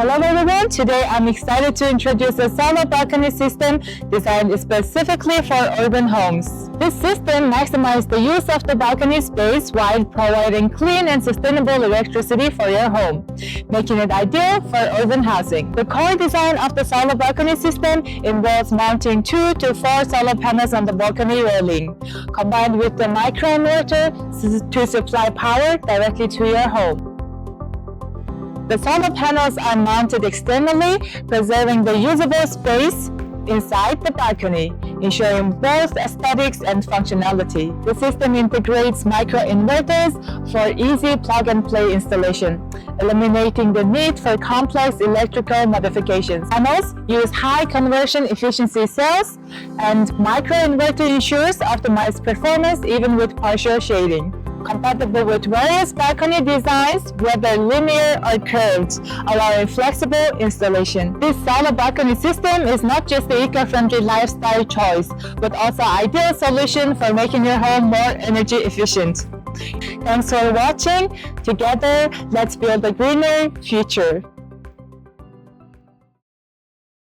Hello everyone, today I'm excited to introduce a solar balcony system designed specifically for urban homes. This system maximizes the use of the balcony space while providing clean and sustainable electricity for your home, making it ideal for urban housing. The core design of the solar balcony system involves mounting 2 to 4 solar panels on the balcony railing, combined with the microinverter to supply power directly to your home. The solar panels are mounted externally, preserving the usable space inside the balcony, ensuring both aesthetics and functionality. The system integrates microinverters for easy plug-and-play installation, eliminating the need for complex electrical modifications. Panels use high conversion efficiency cells, and microinverter ensures optimized performance even with partial shading. Compatible with various balcony designs, whether linear or curved, allowing flexible installation. This solar balcony system is not just an eco-friendly lifestyle choice, but also an ideal solution for making your home more energy efficient. Thanks for watching. Together, let's build a greener future.